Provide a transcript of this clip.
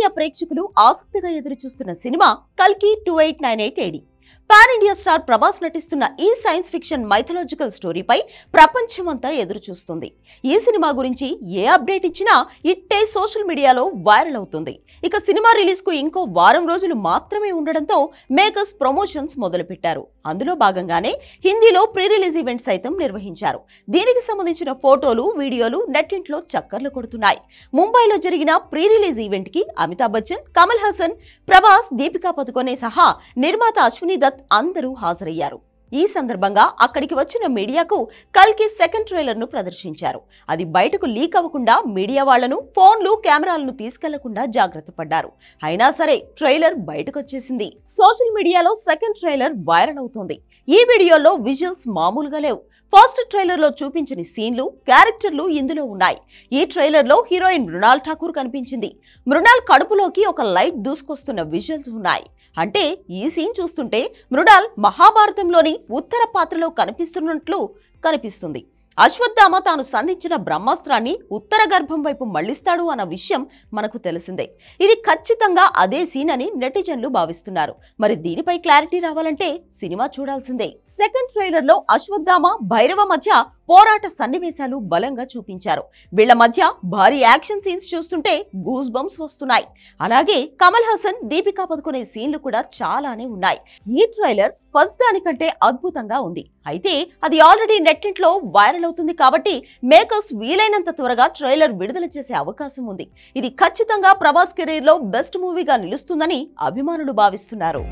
India ప్రేక్షకులు ఆసక్తిగా ఎదురుచూస్తున్న సినిమా కల్కి 2898 AD. Pan India star Prabhas నటిస్తున్న ఈ సైన్స్ ఫిక్షన్ మైథలాజికల్ స్టోరీపై ప్రపంచమంతా ఎదురుచూస్తుంది. ఈ సినిమా గురించి ఏ అప్డేట్ ఇచ్చినా ఇట్టే సోషల్ మీడియాలో వైరల్ అవుతుంది. ఇక సినిమా రిలీజ్ కు ఇంకో వారం రోజులు మాత్రమే ఉండడంతో మేకర్స్ ప్రమోషన్స్ మొదలుపెట్టారు. అందులో భాగంగానే హిందీలో ప్రీ రిలీజ్ ఈవెంట్ సైతం నిర్వహించారు. దీనికి సంబంధించిన ఫోటోలు, వీడియోలు నెట్టింట్లో చక్కర్లు కొడుతున్నాయి. ముంబైలో జరిగిన ప్రీ రిలీజ్ ఈవెంట్ కి అమితాబ్ బచ్చన్, కమల్ హాసన్, ప్రభాస్, దీపికా పదుకొనే సహా నిర్మాత అశ్విని దత్ అందరూ హాజరయ్యారు. ఈ సందర్భంగా అక్కడికి వచ్చిన మీడియాకు కల్కి సెకండ్ ట్రైలర్ ను ప్రదర్శించారు. అది బయటకు లీక్ అవ్వకుండా మీడియా వాళ్లను, ఫోన్లు, కెమెరాలను తీసుకెళ్లకుండా జాగ్రత్త పడ్డారు. అయినా సరే ట్రైలర్ బయటకు వచ్చేసింది. సోషల్ మీడియాలో సెకండ్ ట్రైలర్ వైరల్ అవుతోంది. ఈ వీడియోలో విజువల్స్ మామూలుగా లేవు. ఫస్ట్ ట్రైలర్ లో చూపించని సీన్లు, క్యారెక్టర్లు ఇందులో ఉన్నాయి. ఈ ట్రైలర్ లో హీరోయిన్ మృణాల్ ఠాకూర్ కనిపించింది. మృణాల్ కడుపులోకి ఒక లైట్ దూసుకొస్తున్న విజువల్స్ ఉన్నాయి. అంటే ఈ సీన్ చూస్తుంటే మృణాల్ మహాభారతంలోని ఉత్తర పాత్రలో కనిపిస్తున్నట్లు కనిపిస్తుంది. అశ్వత్థామ తాను సంధించిన బ్రహ్మాస్త్రాన్ని ఉత్తర గర్భం వైపు మళ్లిస్తాడు అన్న విషయం మనకు తెలిసిందే. ఇది ఖచ్చితంగా అదే సీన్ అని నెటిజన్లు భావిస్తున్నారు. మరి దీనిపై క్లారిటీ రావాలంటే సినిమా చూడాల్సిందే. సెకండ్ ట్రైలర్ లో అశ్వత్థామ, భైరవ మధ్య పోరాట సన్నివేశాలు బలంగా చూపించారు. వీళ్ల మధ్య భారీ యాక్షన్ సీన్స్ చూస్తుంటే గూస్ బంప్స్ వస్తున్నాయి. అలాగే కమల్ హాసన్, దీపికా పదుకొనే సీన్లు కూడా చాలానే ఉన్నాయి. ఈ ట్రైలర్ ఫస్ట్ దానికంటే అద్భుతంగా ఉంది. అయితే అది ఆల్రెడీ నెట్టింట్లో వైరల్ అవుతుంది కాబట్టి మేకర్స్ వీలైనంత త్వరగా ట్రైలర్ విడుదల చేసే అవకాశం ఉంది. ఇది ఖచ్చితంగా ప్రభాస్ కెరీర్ లో బెస్ట్ మూవీగా నిలుస్తుందని అభిమానులు భావిస్తున్నారు.